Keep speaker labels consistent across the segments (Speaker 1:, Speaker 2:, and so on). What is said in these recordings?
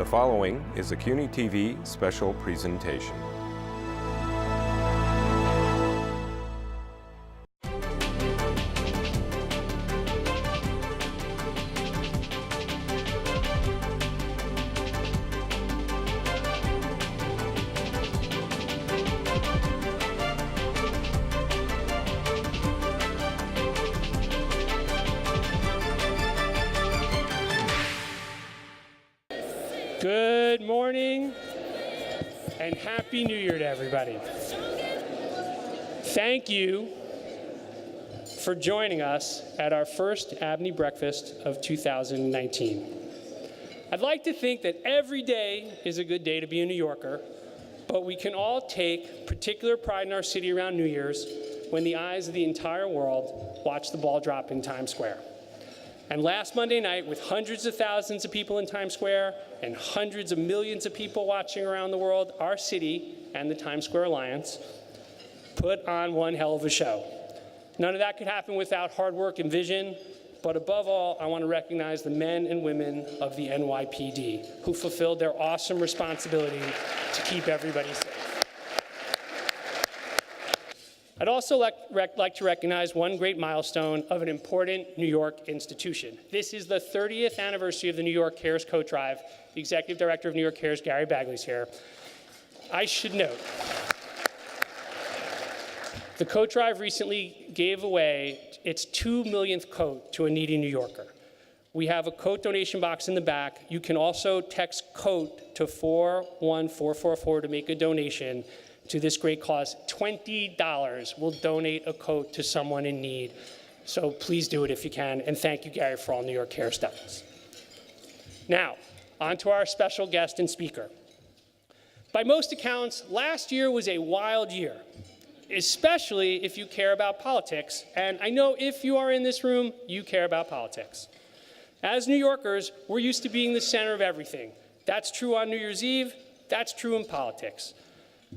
Speaker 1: following is a CUNY TV special presentation.
Speaker 2: Good morning and Happy New Year to everybody. Thank you for joining us at our first ABNY breakfast of 2019. I'd like to think that every day is a good day to be a New Yorker, but we can all take particular pride in our city around New Year's when the eyes of the entire world watch the ball drop in Times Square. And last Monday night, with hundreds of thousands of people in Times Square and hundreds of millions of people watching around the world, our city and the Times Square Alliance put on one hell of a show. None of that could happen without hard work and vision, but above all, I want to recognize the men and women of the NYPD who fulfilled their awesome responsibility to keep everybody safe. I'd also like to recognize one great milestone of an important New York institution. This is the 30th anniversary of the New York Cares Coat Drive. The Executive Director of New York Cares, Gary Bagley's here. I should note, the Coat Drive recently gave away its 2 millionth coat to a needy New Yorker. We have a coat donation box in the back. You can also text COAT to 41444 to make a donation to this great cause. $20 will donate a coat to someone in need. So please do it if you can. And thank you, Gary, for all New York Care stuff. Now, on to our special guest and speaker. By most accounts, last year was a wild year, especially if you care about politics. And I know if you are in this room, you care about politics. As New Yorkers, we're used to being the center of everything. That's true on New Year's Eve. That's true in politics.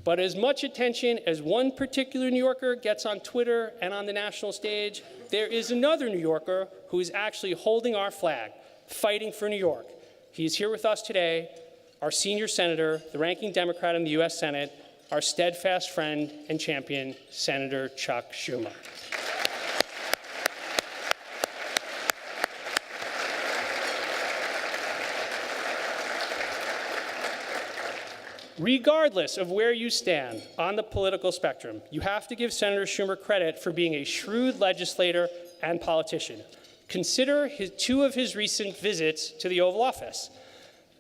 Speaker 2: But as much attention as one particular New Yorker gets on Twitter and on the national stage, there is another New Yorker who is actually holding our flag, fighting for New York. He is here with us today, our senior senator, the ranking Democrat in the U.S. Senate, our steadfast friend and champion, Senator Chuck Schumer. Regardless of where you stand on the political spectrum, you have to give Senator Schumer credit for being a shrewd legislator and politician. Consider two of his recent visits to the Oval Office.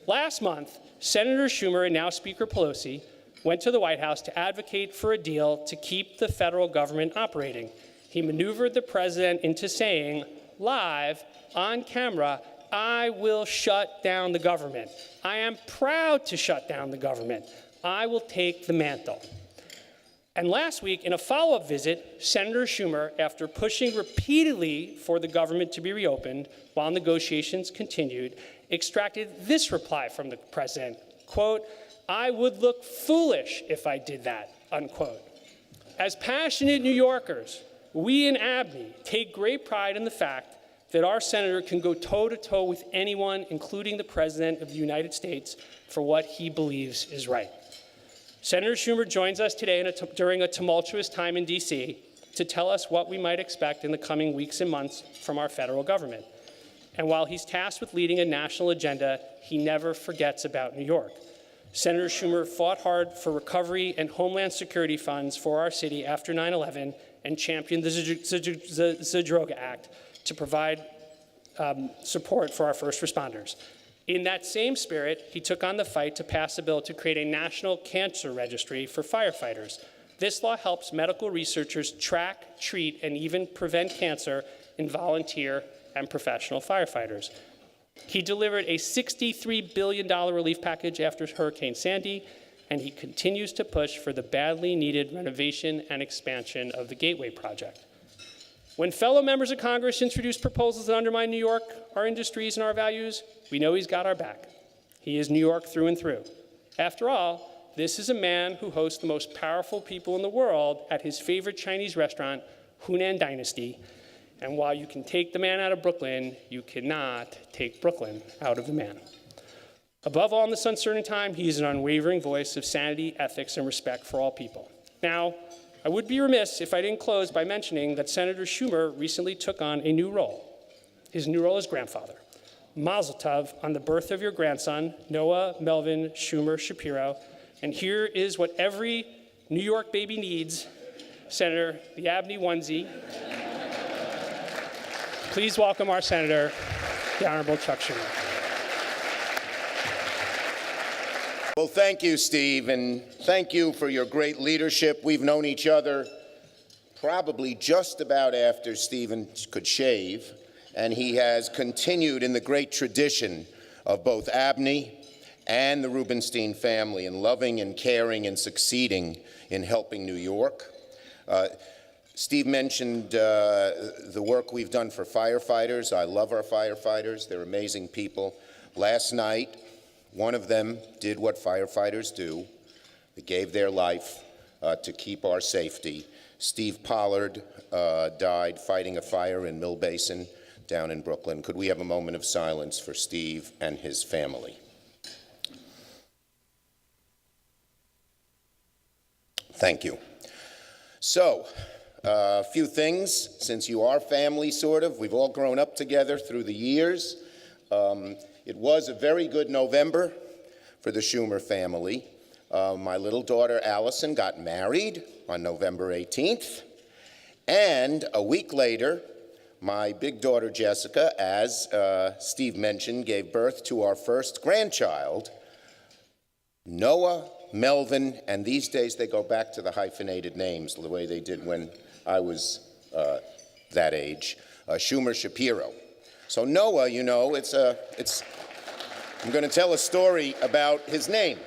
Speaker 2: Last month, Senator Schumer and now Speaker Pelosi went to the White House to advocate for a deal to keep the federal government operating. He maneuvered the president into saying, live, on camera, I will shut down the government. I am proud to shut down the government. I will take the mantle. And last week, in a follow-up visit, Senator Schumer, after pushing repeatedly for the government to be reopened while negotiations continued, extracted this reply from the president, quote, I would look foolish if I did that, unquote. As passionate New Yorkers, we in ABNY take great pride in the fact that our senator can go toe-to-toe with anyone, including the President of the United States, for what he believes is right. Senator Schumer joins us today during a tumultuous time in D.C. to tell us what we might expect in the coming weeks and months from our federal government. And while he's tasked with leading a national agenda, he never forgets about New York. Senator Schumer fought hard for recovery and homeland security funds for our city after 9/11 and championed the Zadroga Act to provide support for our first responders. In that same spirit, he took on the fight to pass a bill to create a national cancer registry for firefighters. This law helps medical researchers track, treat, and even prevent cancer in volunteer and professional firefighters. He delivered a $63 billion relief package after Hurricane Sandy, and he continues to push for the badly needed renovation and expansion of the Gateway Project. When fellow members of Congress introduce proposals that undermine New York, our industries, and our values, we know he's got our back. He is New York through and through. After all, this is a man who hosts the most powerful people in the world at his favorite Chinese restaurant, Hunan Dynasty. And while you can take the man out of Brooklyn, you cannot take Brooklyn out of the man. Above all in this uncertain time, he is an unwavering voice of sanity, ethics, and respect for all people. Now, I would be remiss if I didn't close by mentioning that Senator Schumer recently took on a new role. His new role as grandfather. Mazel tov on the birth of your grandson, Noah Melvin Schumer Shapiro. And here is what every New York baby needs, Senator, the ABNY onesie. Please welcome our Senator, the Honorable Chuck Schumer.
Speaker 3: Well, thank you, Steve, and thank you for your great leadership. We've known each other probably just about after Stephen could shave, and he has continued in the great tradition of both ABNY and the Rubenstein family in loving and caring and succeeding in helping New York. Steve mentioned the work we've done for firefighters. I love our firefighters. They're amazing people. Last night, one of them did what firefighters do. They gave their life to keep our safety. Steve Pollard died fighting a fire in Mill Basin down in Brooklyn. Could we have a moment of silence for Steve and his family? Thank you. So, a few things, since you are family, sort of. We've all grown up together through the years. It was a very good November for the Schumer family. My little daughter, Allison, got married on November 18th. And a week later, my big daughter, Jessica, as Steve mentioned, gave birth to our first grandchild, Noah Melvin, and these days they go back to the hyphenated names, the way they did when I was that age, Schumer Shapiro. So Noah, you know, I'm going to tell a story about his name.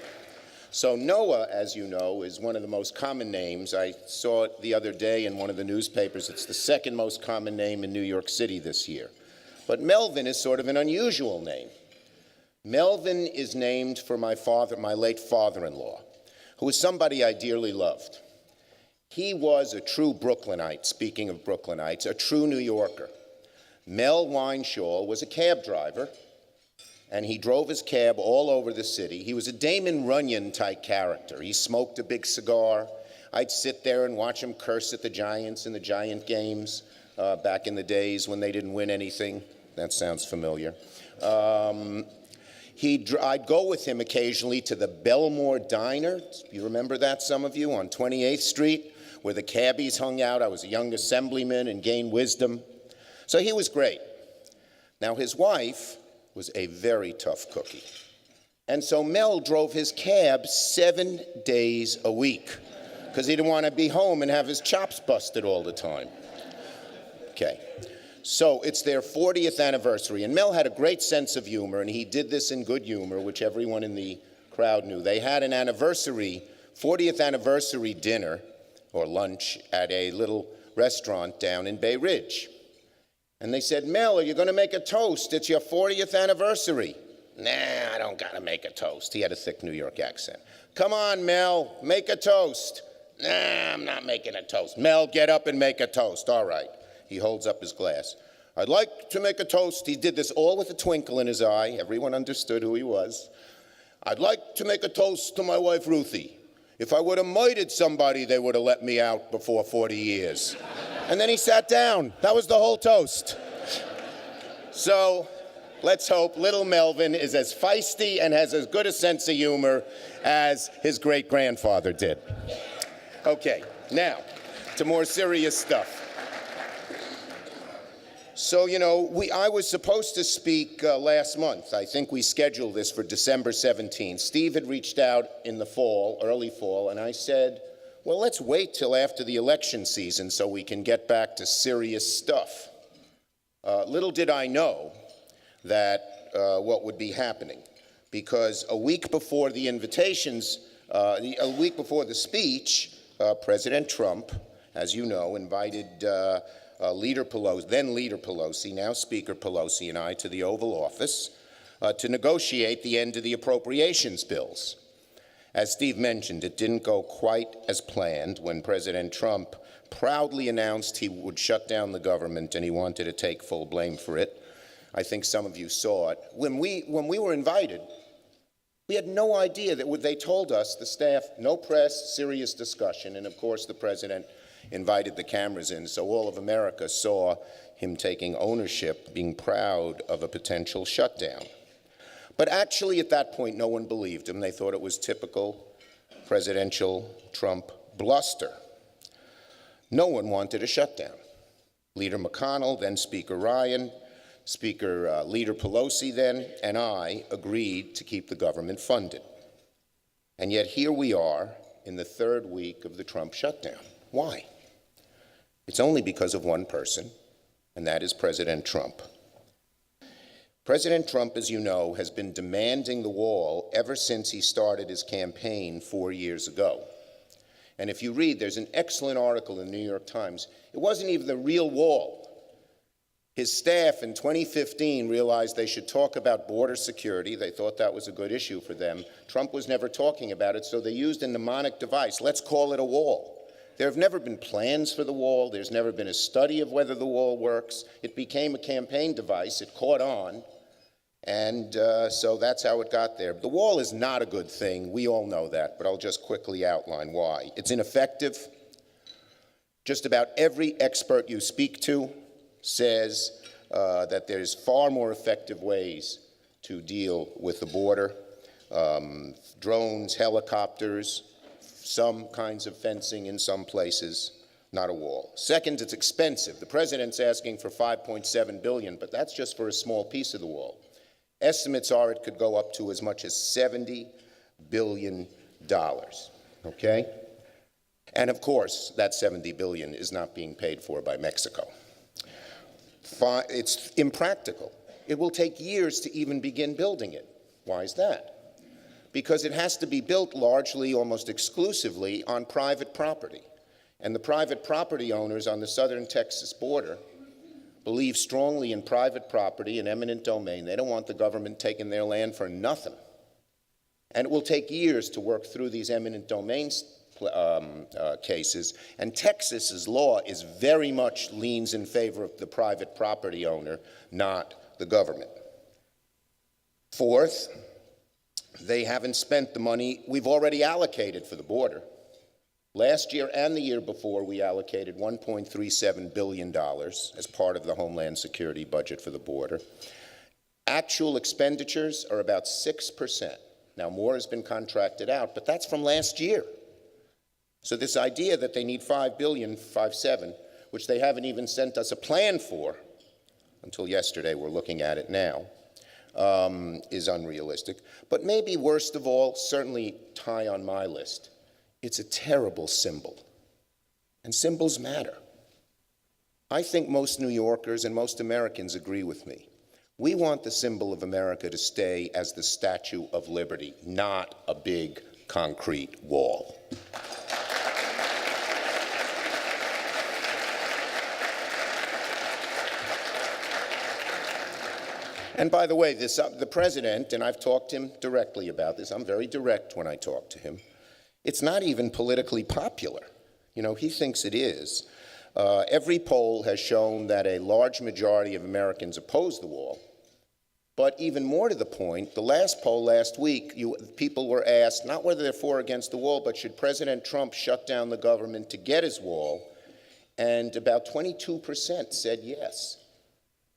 Speaker 3: So Noah, as you know, is one of the most common names. I saw it the other day in one of the newspapers. It's the second most common name in New York City this year. But Melvin is sort of an unusual name. Melvin is named for my late father-in-law, who was somebody I dearly loved. He was a true Brooklynite, speaking of Brooklynites, a true New Yorker. Mel Weinshaw was a cab driver, and he drove his cab all over the city. He was a Damon Runyon-type character. He smoked a big cigar. I'd sit there and watch him curse at the Giants in the Giant games back in the days when they didn't win anything. That sounds familiar. I'd go with him occasionally to the Belmore Diner. You remember that, some of you, on 28th Street, where the cabbies hung out. I was a young assemblyman and gained wisdom. So he was great. Now, his wife was a very tough cookie. And so Mel drove his cab 7 days a week because he didn't want to be home and have his chops busted all the time. Okay. So it's their 40th anniversary, and Mel had a great sense of humor, and he did this in good humor, which everyone in the crowd knew. They had an 40th anniversary dinner or lunch at a little restaurant down in Bay Ridge. And they said, Mel, are you going to make a toast? It's your 40th anniversary. Nah, I don't got to make a toast. He had a thick New York accent. Come on, Mel, make a toast. Nah, I'm not making a toast. Mel, get up and make a toast. All right. He holds up his glass. I'd like to make a toast. He did this all with a twinkle in his eye. Everyone understood who he was. I'd like to make a toast to my wife, Ruthie. If I would have murdered somebody, they would have let me out before 40 years. And then he sat down. That was the whole toast. So let's hope little Melvin is as feisty and has as good a sense of humor as his great-grandfather did. Okay, now to more serious stuff. So, you know, I was supposed to speak last month. I think we scheduled this for December 17th. Steve had reached out in the fall, early fall, and I said, well, let's wait till after the election season so we can get back to serious stuff. Little did I know that what would be happening, because a week before the invitations, a week before the speech, President Trump, as you know, invited Leader Pelosi, then Leader Pelosi, now Speaker Pelosi, and I to the Oval Office to negotiate the end of the appropriations bills. As Steve mentioned, it didn't go quite as planned when President Trump proudly announced he would shut down the government and he wanted to take full blame for it. I think some of you saw it. When we were invited, We had no idea that they told us, the staff, no press, serious discussion, and of course the president invited the cameras in, so all of America saw him taking ownership, being proud of a potential shutdown. But actually at that point, no one believed him. They thought it was typical presidential Trump bluster. No one wanted a shutdown. Leader McConnell, then Speaker Ryan, Leader Pelosi then, and I agreed to keep the government funded. And yet here we are in the third week of the Trump shutdown. Why? It's only because of one person, and that is President Trump. President Trump, as you know, has been demanding the wall ever since he started his campaign 4 years ago. And if you read, there's an excellent article in the New York Times. It wasn't even the real wall. His staff in 2015 realized they should talk about border security. They thought that was a good issue for them. Trump was never talking about it, so they used a mnemonic device. Let's call it a wall. There have never been plans for the wall. There's never been a study of whether the wall works. It became a campaign device. It caught on. And so that's how it got there. The wall is not a good thing. We all know that, but I'll just quickly outline why. It's ineffective. Just about every expert you speak to says that there's far more effective ways to deal with the border. Drones, helicopters, some kinds of fencing in some places, not a wall. Second, it's expensive. The president's asking for $5.7 billion, but that's just for a small piece of the wall. Estimates are it could go up to as much as $70 billion, okay? And of course, that $70 billion is not being paid for by Mexico. It's impractical. It will take years to even begin building it. Why is that? Because it has to be built largely, almost exclusively, on private property. And the private property owners on the southern Texas border believe strongly in private property and eminent domain. They don't want the government taking their land for nothing. And it will take years to work through these eminent domain cases. And Texas's law is very much leans in favor of the private property owner, not the government. Fourth, they haven't spent the money we've already allocated for the border. Last year and the year before, we allocated $1.37 billion as part of the Homeland Security budget for the border. Actual expenditures are about 6%. Now, more has been contracted out, but that's from last year. So this idea that they need $5 billion, 5.7, which they haven't even sent us a plan for until yesterday, we're looking at it now, is unrealistic. But maybe worst of all, certainly high on my list, it's a terrible symbol. And symbols matter. I think most New Yorkers and most Americans agree with me. We want the symbol of America to stay as the Statue of Liberty, not a big concrete wall. And by the way, the president, and I've talked to him directly about this, I'm very direct when I talk to him, it's not even politically popular. You know, he thinks it is. Every poll has shown that a large majority of Americans oppose the wall. But even more to the point, the last poll last week, people were asked not whether they're for or against the wall, but should President Trump shut down the government to get his wall? And about 22% said yes.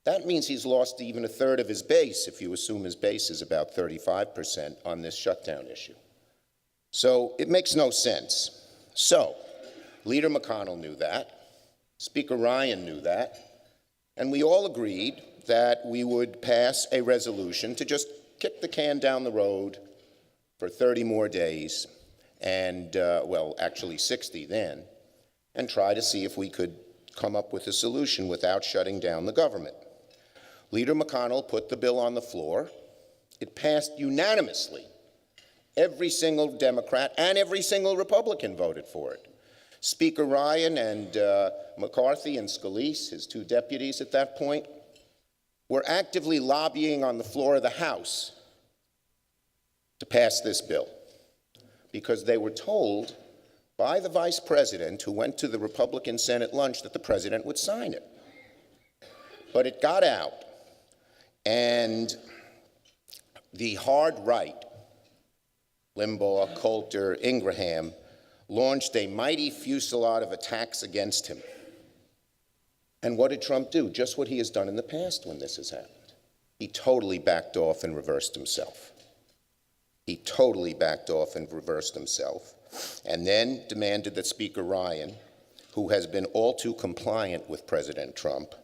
Speaker 3: That means he's lost even a third of his base, if you assume his base is about 35% on this shutdown issue. So it makes no sense. So, Leader McConnell knew that, Speaker Ryan knew that, and we all agreed that we would pass a resolution to just kick the can down the road for 30 more days, and, well, actually 60 then, and try to see if we could come up with a solution without shutting down the government. Leader McConnell put the bill on the floor. It passed unanimously. Every single Democrat and every single Republican voted for it. Speaker Ryan and McCarthy and Scalise, his two deputies at that point, were actively lobbying on the floor of the House to pass this bill because they were told by the vice president, who went to the Republican Senate lunch, that the president would sign it. But it got out, and the hard right Limbaugh, Coulter, Ingraham, launched a mighty fusillade of attacks against him. And what did Trump do? Just what he has done in the past when this has happened. He totally backed off and reversed himself. He totally backed off and reversed himself, and then demanded that Speaker Ryan, who has been all too compliant with President Trump,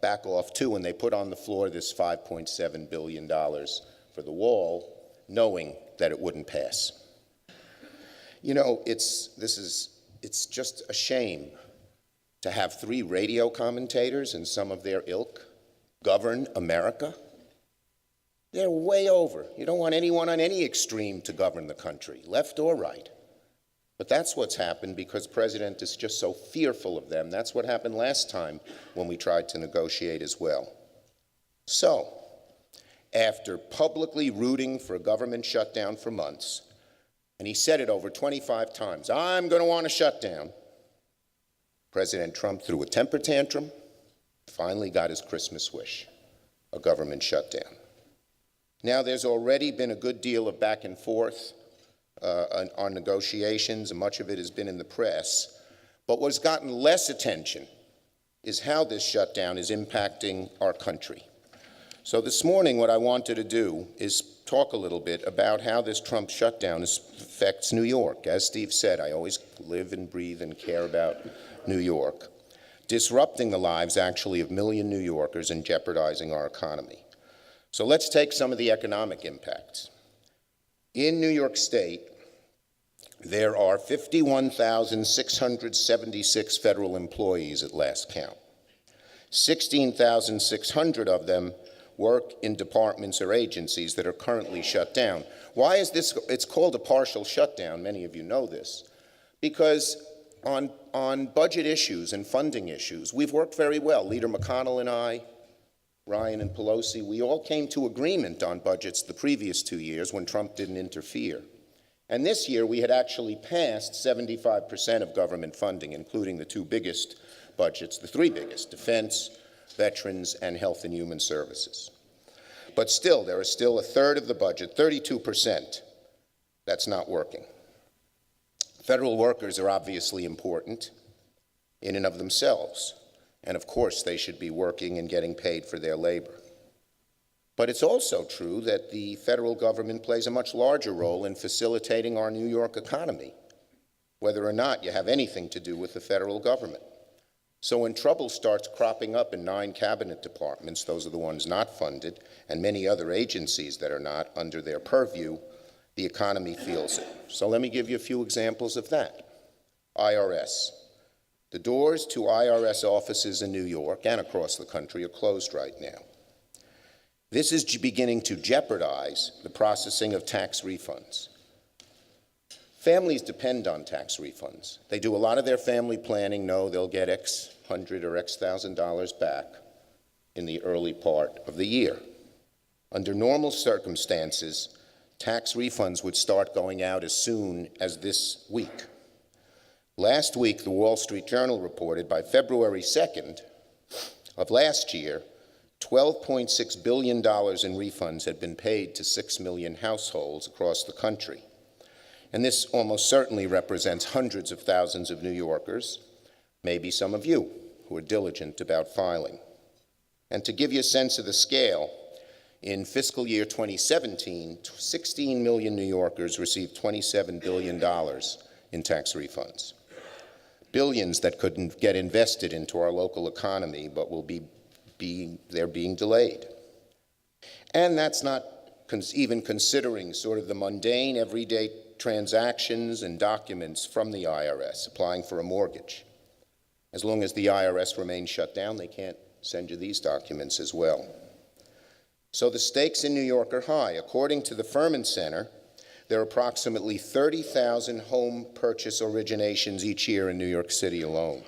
Speaker 3: back off too, and they put on the floor this $5.7 billion for the wall, knowing that it wouldn't pass. You know, it's just a shame to have 3 radio commentators and some of their ilk govern America. They're way over. You don't want anyone on any extreme to govern the country, left or right. But that's what's happened because the president is just so fearful of them. That's what happened last time when we tried to negotiate as well. So, after publicly rooting for a government shutdown for months, and he said it over 25 times, I'm going to want a shutdown, President Trump threw a temper tantrum, finally got his Christmas wish, a government shutdown. Now, there's already been a good deal of back and forth on negotiations, and much of it has been in the press. But what's gotten less attention is how this shutdown is impacting our country. So this morning, what I wanted to do is talk a little bit about how this Trump shutdown affects New York. As Steve said, I always live and breathe and care about New York, disrupting the lives actually of million New Yorkers and jeopardizing our economy. So let's take some of the economic impacts. In New York State, there are 51,676 federal employees at last count. 16,600 of them work in departments or agencies that are currently shut down. Why is this? It's called a partial shutdown. Many of you know this. Because on budget issues and funding issues, we've worked very well. Leader McConnell and I, Ryan and Pelosi, we all came to agreement on budgets the previous 2 years when Trump didn't interfere. And this year, we had actually passed 75% of government funding, including the 2 biggest budgets, the 3 biggest, defense, veterans, and health and human services. But still, there is still a third of the budget, 32%, that's not working. Federal workers are obviously important in and of themselves. And of course, they should be working and getting paid for their labor. But it's also true that the federal government plays a much larger role in facilitating our New York economy, whether or not you have anything to do with the federal government. So when trouble starts cropping up in 9 cabinet departments, those are the ones not funded, and many other agencies that are not under their purview, the economy feels it. So let me give you a few examples of that. IRS. The doors to IRS offices in New York and across the country are closed right now. This is beginning to jeopardize the processing of tax refunds. Families depend on tax refunds. They do a lot of their family planning, know they'll get X hundred or X $1,000 back in the early part of the year. Under normal circumstances, tax refunds would start going out as soon as this week. Last week, the Wall Street Journal reported by February 2nd of last year, $12.6 billion in refunds had been paid to 6 million households across the country. And this almost certainly represents hundreds of thousands of New Yorkers, maybe some of you, who are diligent about filing. And to give you a sense of the scale, in fiscal year 2017, 16 million New Yorkers received $27 billion in tax refunds. Billions that couldn't get invested into our local economy, but will they're being delayed. And that's not even considering sort of the mundane, everyday transactions and documents from the IRS, applying for a mortgage. As long as the IRS remains shut down, they can't send you these documents as well. So the stakes in New York are high. According to the Furman Center, there are approximately 30,000 home purchase originations each year in New York City alone.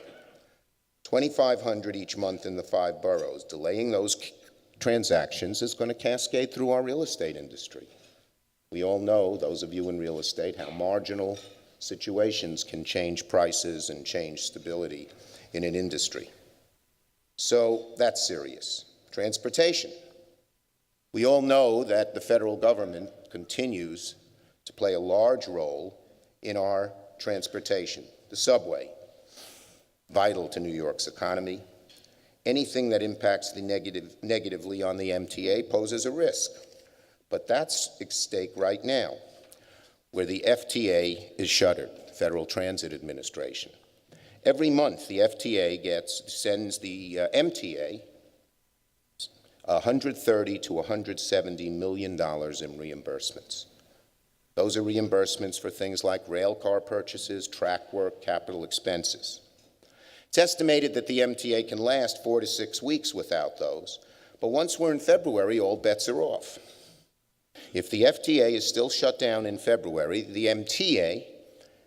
Speaker 3: 2,500 each month in the 5 boroughs. Delaying those transactions is going to cascade through our real estate industry. We all know, those of you in real estate, how marginal situations can change prices and change stability in an industry. So that's serious. Transportation. We all know that the federal government continues to play a large role in our transportation. The subway, vital to New York's economy. Anything that impacts negatively on the MTA poses a risk. But that's at stake right now, where the FTA is shuttered, Federal Transit Administration. Every month, the FTA sends the MTA $130 to $170 million in reimbursements. Those are reimbursements for things like rail car purchases, track work, capital expenses. It's estimated that the MTA can last 4 to 6 weeks without those, but once we're in February, all bets are off. If the FTA is still shut down in February, the MTA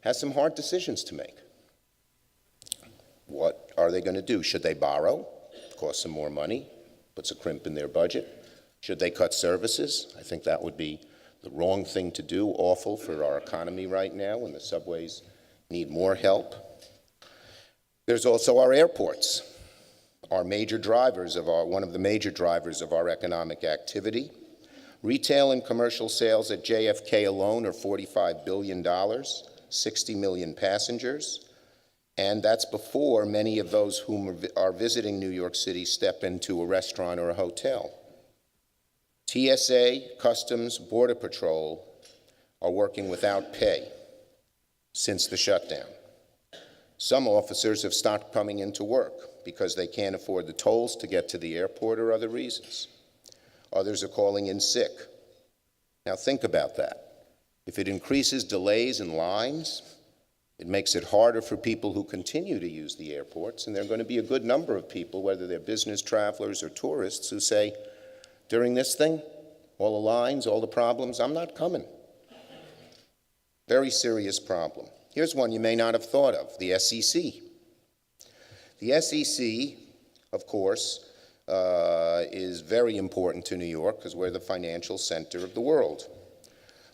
Speaker 3: has some hard decisions to make. What are they going to do? Should they borrow? Cost some more money, puts a crimp in their budget. Should they cut services? I think that would be the wrong thing to do, awful for our economy right now when the subways need more help. There's also our airports, one of the major drivers of our economic activity. Retail and commercial sales at JFK alone are $45 billion, 60 million passengers, and that's before many of those whom are visiting New York City step into a restaurant or a hotel. TSA, Customs, Border Patrol are working without pay since the shutdown. Some officers have stopped coming into work because they can't afford the tolls to get to the airport or other reasons. Others are calling in sick. Now think about that. If it increases delays and lines, it makes it harder for people who continue to use the airports, and there are going to be a good number of people, whether they're business travelers or tourists, who say, during this thing, all the lines, all the problems, I'm not coming. Very serious problem. Here's one you may not have thought of, the SEC. The SEC, of course, is very important to New York because we're the financial center of the world.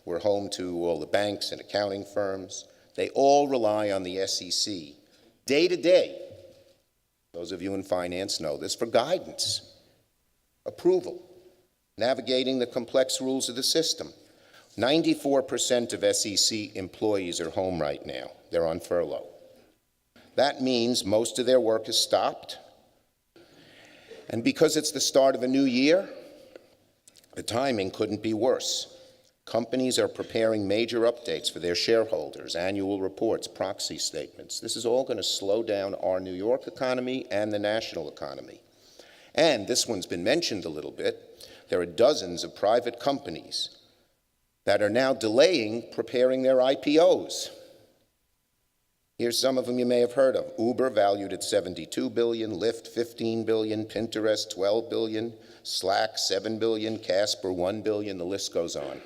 Speaker 3: We're home to all the banks and accounting firms. They all rely on the SEC day to day. Those of you in finance know this, for guidance, approval, navigating the complex rules of the system. 94% of SEC employees are home right now. They're on furlough. That means most of their work is stopped. And because it's the start of a new year, the timing couldn't be worse. Companies are preparing major updates for their shareholders, annual reports, proxy statements. This is all going to slow down our New York economy and the national economy. And this one's been mentioned a little bit. There are dozens of private companies that are now delaying preparing their IPOs. Here's some of them you may have heard of. Uber, valued at $72 billion, Lyft, $15 billion, Pinterest, $12 billion, Slack, $7 billion, Casper, $1 billion, the list goes on.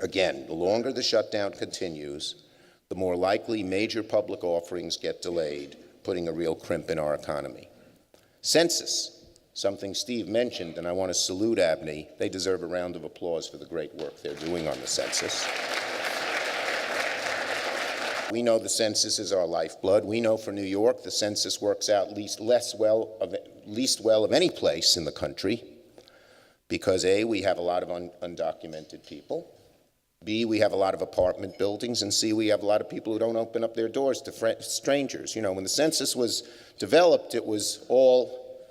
Speaker 3: Again, the longer the shutdown continues, the more likely major public offerings get delayed, putting a real crimp in our economy. Census, something Steve mentioned, and I want to salute ABNY. They deserve a round of applause for the great work they're doing on the census. We know the census is our lifeblood. We know for New York, the census works out least well of any place in the country because A, we have a lot of undocumented people, B, we have a lot of apartment buildings, and C, we have a lot of people who don't open up their doors to strangers. You know, when the census was developed, it was all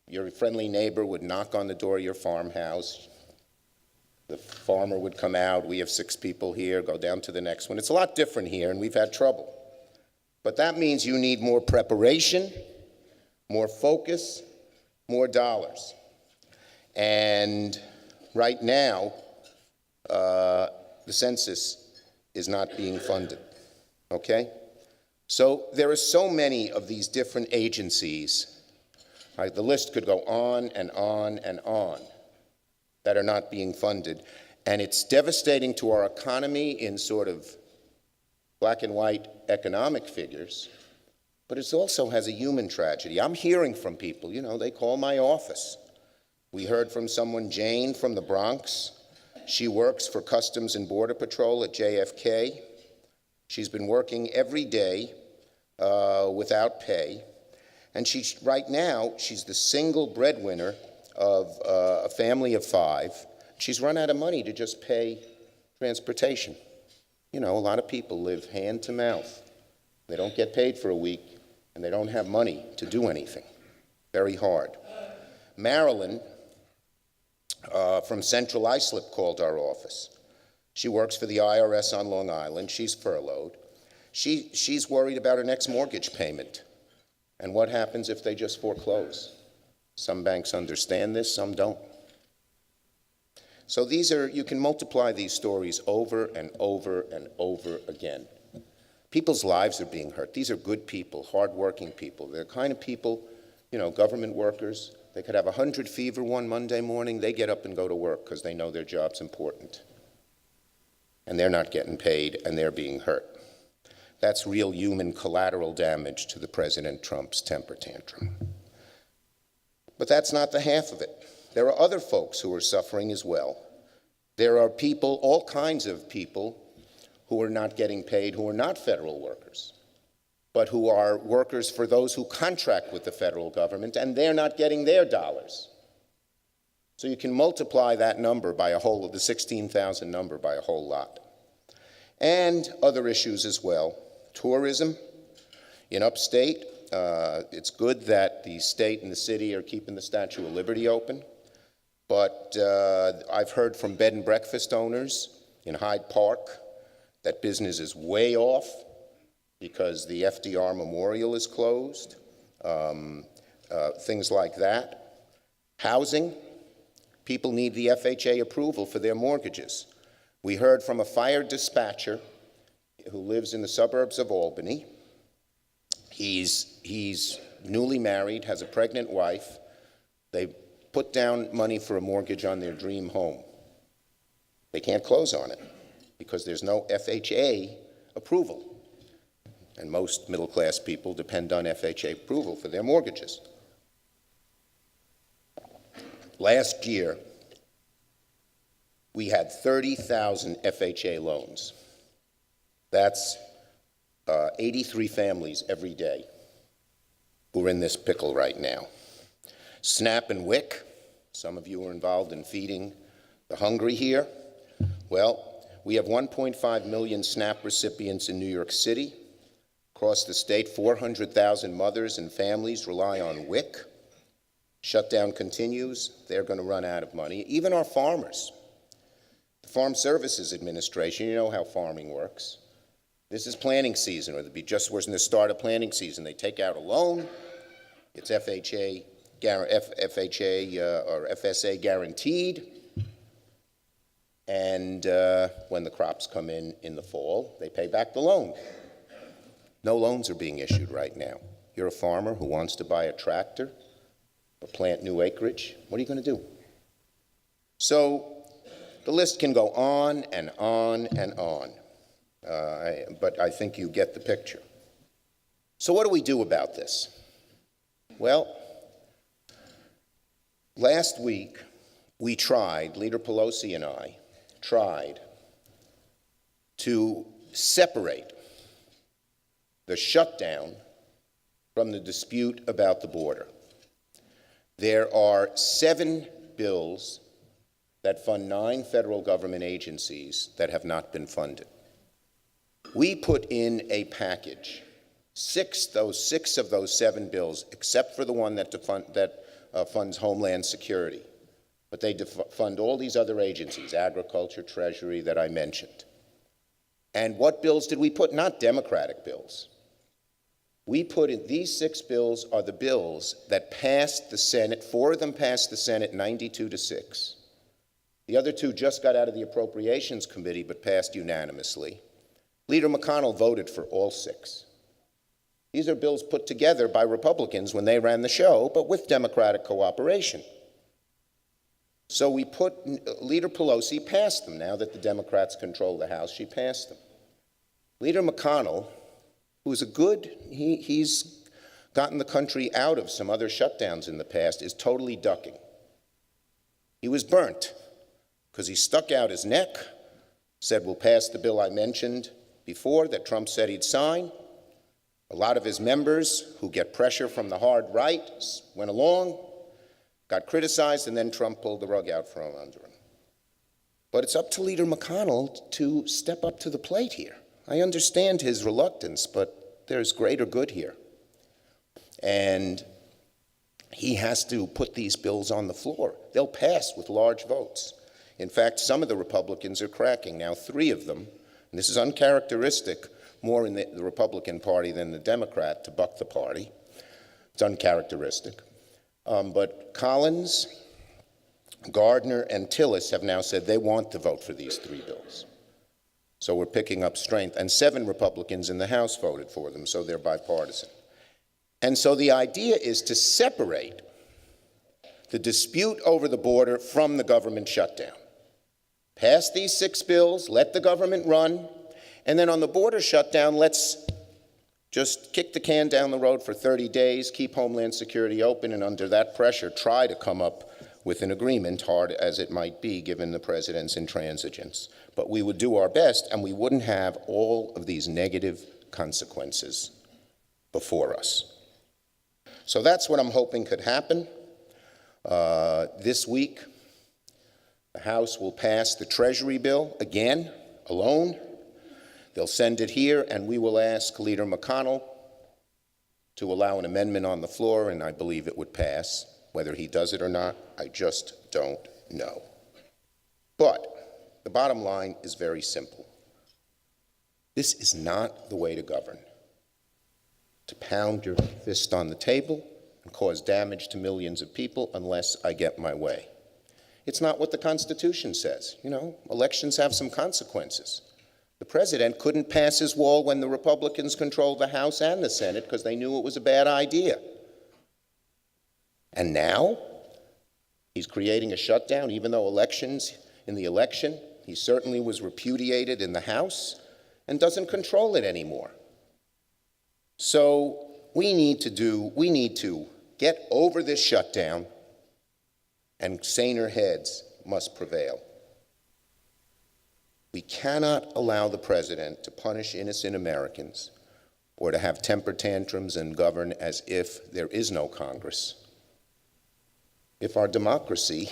Speaker 3: your friendly neighbor would knock on the door of your farmhouse. The farmer would come out, we have 6 people here, go down to the next one. It's a lot different here, and we've had trouble. But that means you need more preparation, more focus, more dollars. And right now, the census is not being funded, okay? So there are so many of these different agencies, right? The list could go on and on and on, that are not being funded. And it's devastating to our economy in sort of black and white economic figures, but it also has a human tragedy. I'm hearing from people, you know, they call my office. We heard from someone, Jane from the Bronx. She works for Customs and Border Patrol at JFK. She's been working every day without pay. And right now, she's the single breadwinner of a family of 5. She's run out of money to just pay transportation. You know, a lot of people live hand to mouth. They don't get paid for a week, and they don't have money to do anything. Very hard. Marilyn from Central Islip called our office. She works for the IRS on Long Island. She's furloughed. She's worried about her next mortgage payment. And what happens if they just foreclose? Some banks understand this, some don't. So you can multiply these stories over and over and over again. People's lives are being hurt. These are good people, hardworking people. They're the kind of people, you know, government workers. They could have 100 fever one Monday morning. They get up and go to work because they know their job's important. And they're not getting paid, and they're being hurt. That's real human collateral damage to the President Trump's temper tantrum. But that's not the half of it. There are other folks who are suffering as well. There are people, all kinds of people, who are not getting paid, who are not federal workers, but who are workers for those who contract with the federal government, and they're not getting their dollars. So you can multiply that number by the 16,000 number by a whole lot. And other issues as well. Tourism in upstate. It's good that the state and the city are keeping the Statue of Liberty open. But I've heard from bed and breakfast owners in Hyde Park that business is way off because the FDR Memorial is closed. Things like that. Housing. People need the FHA approval for their mortgages. We heard from a fire dispatcher who lives in the suburbs of Albany. He's newly married, has a pregnant wife. They put down money for a mortgage on their dream home. They can't close on it because there's no FHA approval. And most middle-class people depend on FHA approval for their mortgages. Last year, we had 30,000 FHA loans. That's 83 families every day who are in this pickle right now. SNAP and WIC, some of you are involved in feeding the hungry here. Well, we have 1.5 million SNAP recipients in New York City. Across the state, 400,000 mothers and families rely on WIC. Shutdown continues. They're going to run out of money. Even our farmers. The Farm Services Administration, you know how farming works. This is planting season, or just was in the start of planting season. They take out a loan. It's FHA or FSA guaranteed. And when the crops come in the fall, they pay back the loan. No loans are being issued right now. You're a farmer who wants to buy a tractor or plant new acreage. What are you going to do? So the list can go on and on and on. But I think you get the picture. So what do we do about this? Well, last week we tried, Leader Pelosi and I tried to separate the shutdown from the dispute about the border. There are 7 bills that fund 9 federal government agencies that have not been funded. We put in a package, 6 of those 7 bills, except for the one that funds Homeland Security. But they fund all these other agencies, Agriculture, Treasury, that I mentioned. And what bills did we put? Not Democratic bills. We put in, these 6 bills are the bills that passed the Senate. 4 of them passed the Senate 92-6. The other 2 just got out of the Appropriations Committee but passed unanimously. Leader McConnell voted for all 6. These are bills put together by Republicans when they ran the show, but with Democratic cooperation. So Leader Pelosi passed them. Now that the Democrats control the House, she passed them. Leader McConnell, who's he's gotten the country out of some other shutdowns in the past, is totally ducking. He was burnt because he stuck out his neck, said we'll pass the bill I mentioned before that Trump said he'd sign. A lot of his members who get pressure from the hard right went along. got criticized, and then Trump pulled the rug out from under him. But it's up to Leader McConnell to step up to the plate here. I understand his reluctance, but there's greater good here. And he has to put these bills on the floor. They'll pass with large votes. In fact, some of the Republicans are cracking. Now, 3 of them, and this is uncharacteristic, more in the Republican Party than the Democrat, to buck the party. It's uncharacteristic. But Collins, Gardner, and Tillis have now said they want to vote for these 3 bills. So we're picking up strength. And 7 Republicans in the House voted for them, so they're bipartisan. And so the idea is to separate the dispute over the border from the government shutdown. Pass these 6 bills, let the government run, and then on the border shutdown, let's just kick the can down the road for 30 days, keep Homeland Security open, and under that pressure, try to come up with an agreement, hard as it might be given the president's intransigence. But we would do our best, and we wouldn't have all of these negative consequences before us. So that's what I'm hoping could happen. This week, the House will pass the Treasury bill again, alone. They'll send it here, and we will ask Leader McConnell to allow an amendment on the floor, and I believe it would pass. Whether he does it or not, I just don't know. But the bottom line is very simple. This is not the way to govern. To pound your fist on the table and cause damage to millions of people unless I get my way. It's not what the Constitution says. You know, elections have some consequences. The president couldn't pass his wall when the Republicans controlled the House and the Senate because they knew it was a bad idea. And now he's creating a shutdown, even though in the election, he certainly was repudiated in the House and doesn't control it anymore. So we need to get over this shutdown, and saner heads must prevail. We cannot allow the president to punish innocent Americans or to have temper tantrums and govern as if there is no Congress. If our democracy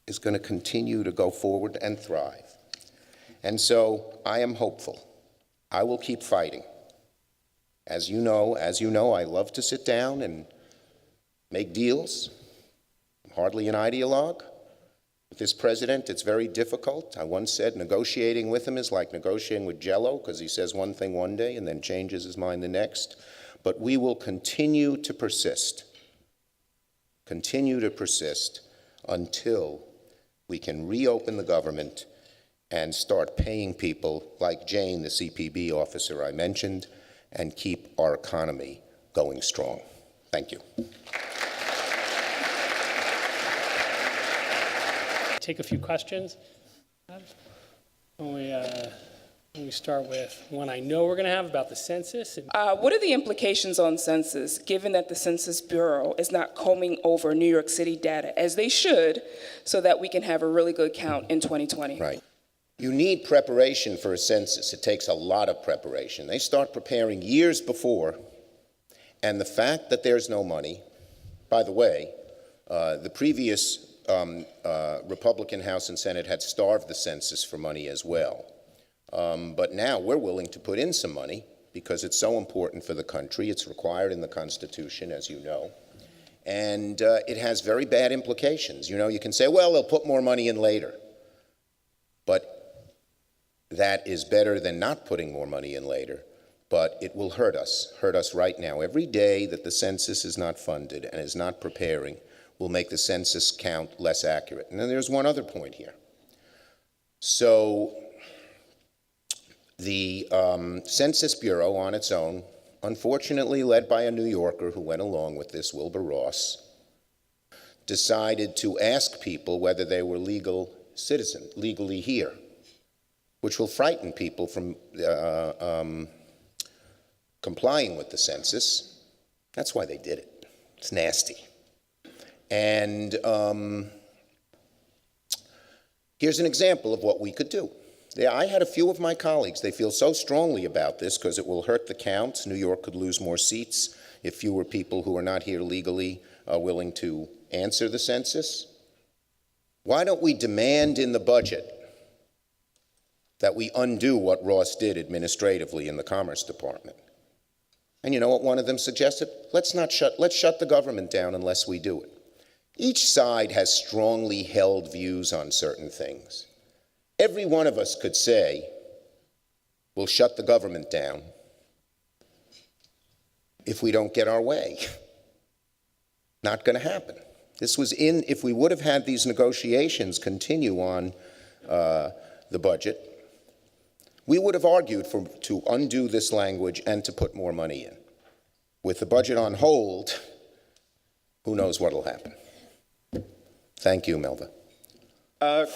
Speaker 3: is going to continue to go forward and thrive. And so I am hopeful. I will keep fighting. As you know, I love to sit down and make deals. I'm hardly an ideologue. With this president, it's very difficult. I once said negotiating with him is like negotiating with Jell-O, because he says one thing one day and then changes his mind the next. But we will continue to persist until we can reopen the government and start paying people like Jane, the CPB officer I mentioned, and keep our economy going strong. Thank you.
Speaker 2: Take a few questions. We start with one I know we're going to have about the census.
Speaker 4: What are the implications on census, given that the Census Bureau is not combing over New York City data as they should, so that we can have a really good count in 2020?
Speaker 3: Right. You need preparation for a census. It takes a lot of preparation. They start preparing years before, and the fact that there's no money, by the way, the previous Republican House and Senate had starved the census for money as well. But now we're willing to put in some money because it's so important for the country. It's required in the Constitution, as you know. And it has very bad implications. You know, you can say, well, they'll put more money in later. But that is better than not putting more money in later. But it will hurt us right now. Every day that the census is not funded and is not preparing will make the census count less accurate. And then there's one other point here. So the Census Bureau on its own, unfortunately led by a New Yorker who went along with this, Wilbur Ross, decided to ask people whether they were legally here, which will frighten people from complying with the census. That's why they did it. It's nasty. And here's an example of what we could do. I had a few of my colleagues, they feel so strongly about this because it will hurt the counts. New York could lose more seats if fewer people who are not here legally are willing to answer the census? Why don't we demand in the budget that we undo what Ross did administratively in the Commerce Department? And you know what one of them suggested? Let's shut the government down unless we do it. Each side has strongly held views on certain things. Every one of us could say, we'll shut the government down if we don't get our way. Not going to happen. If we would have had these negotiations continue on the budget, we would have argued to undo this language and to put more money in. With the budget on hold, who knows what will happen. Thank you, Melva.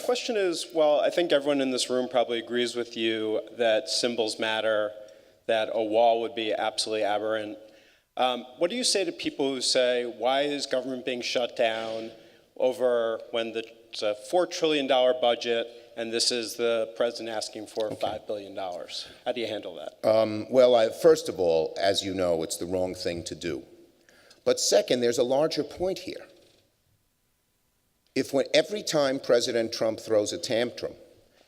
Speaker 5: Question is, well, I think everyone in this room probably agrees with you that symbols matter, that a wall would be absolutely aberrant. What do you say to people who say, why is government being shut down over when it's a $4 trillion budget and this is the president asking for $5 billion? How do you handle that?
Speaker 3: Well, first of all, as you know, it's the wrong thing to do. But second, there's a larger point here. Every time President Trump throws a tantrum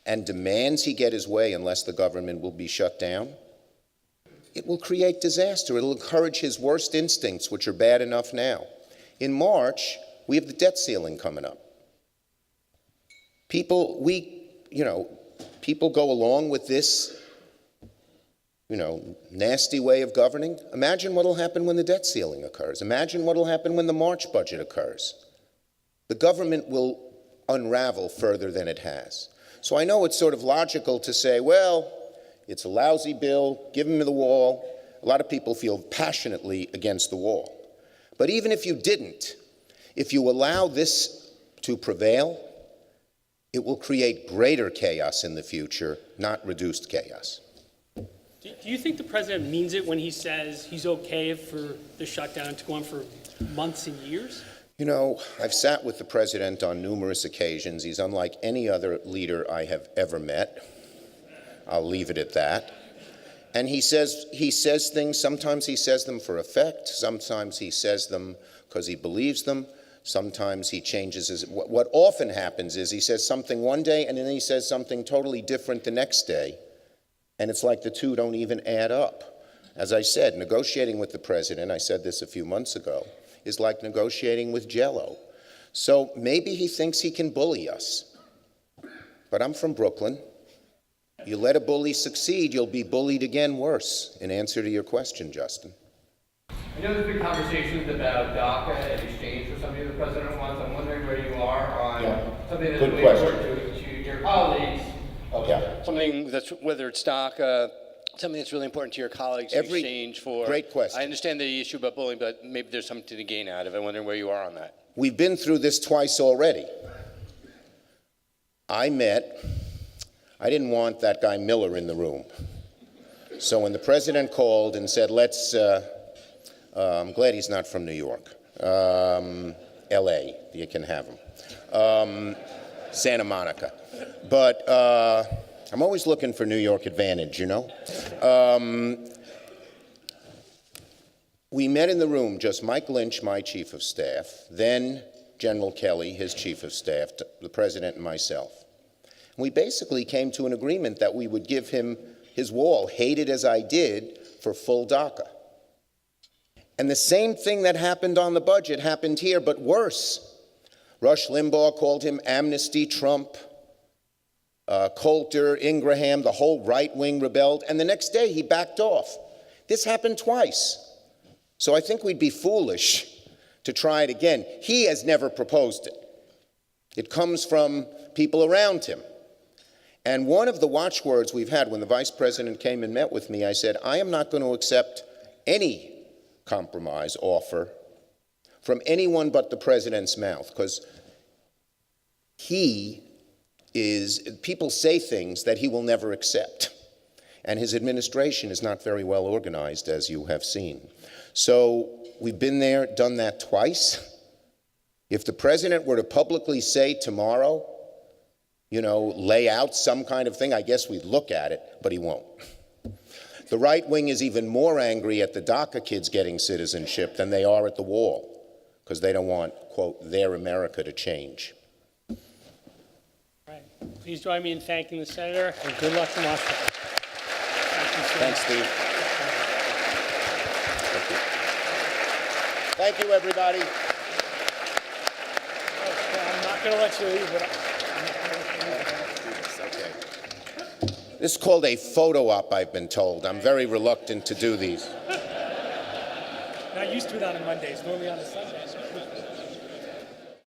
Speaker 3: and demands he get his way unless the government will be shut down, it will create disaster. It'll encourage his worst instincts, which are bad enough now. In March, we have the debt ceiling coming up. People go along with this, nasty way of governing. Imagine what'll happen when the debt ceiling occurs. Imagine what'll happen when the March budget occurs. The government will unravel further than it has. So I know it's sort of logical to say, well, it's a lousy bill, give him the wall. A lot of people feel passionately against the wall. But even if you didn't, if you allow this to prevail, it will create greater chaos in the future, not reduced chaos.
Speaker 2: Do you think the president means it when he says he's okay for the shutdown to go on for months and years?
Speaker 3: I've sat with the president on numerous occasions. He's unlike any other leader I have ever met. I'll leave it at that. And he says things, sometimes he says them for effect, sometimes he says them because he believes them, sometimes he changes his... What often happens is he says something one day and then he says something totally different the next day, and it's like the two don't even add up. As I said, negotiating with the president, I said this a few months ago, is like negotiating with Jell-O. So maybe he thinks he can bully us. But I'm from Brooklyn. You let a bully succeed, you'll be bullied again worse, in answer to your question, Justin.
Speaker 6: I know there's been conversations about DACA in exchange for something the president wants. I'm wondering where you are on something that's really important to your colleagues.
Speaker 3: Okay.
Speaker 7: Something that's, whether it's DACA, something that's really important to your colleagues in exchange for...
Speaker 3: Great question.
Speaker 7: I understand the issue about bullying, but maybe there's something to gain out of it. I'm wondering where you are on that.
Speaker 3: We've been through this twice already. I didn't want that guy Miller in the room. So when the president called and said, I'm glad he's not from New York. L.A., you can have him. Santa Monica. But I'm always looking for New York advantage, We met in the room, just Mike Lynch, my chief of staff, then General Kelly, his chief of staff, the president and myself. And we basically came to an agreement that we would give him his wall, hated as I did, for full DACA. And the same thing that happened on the budget happened here, but worse. Rush Limbaugh called him Amnesty Trump. Coulter, Ingraham, the whole right wing rebelled, and the next day he backed off. This happened twice. So I think we'd be foolish to try it again. He has never proposed it. It comes from people around him. And one of the watchwords we've had when the vice president came and met with me, I said, I am not going to accept any compromise offer from anyone but the president's mouth, because people say things that he will never accept. And his administration is not very well organized, as you have seen. So we've been there, done that twice. If the president were to publicly say tomorrow, lay out some kind of thing, I guess we'd look at it, but he won't. The right wing is even more angry at the DACA kids getting citizenship than they are at the wall, because they don't want quote, their America to change.
Speaker 2: All right. Please join me in thanking the senator, and good luck in Washington.
Speaker 3: Thanks, Steve. Thank you. Thank you, everybody.
Speaker 2: I'm not going to let you leave, but
Speaker 3: Okay. This is called a photo op, I've been told. I'm very reluctant to do these.
Speaker 2: not used to it on a Mondays, normally on a Sunday.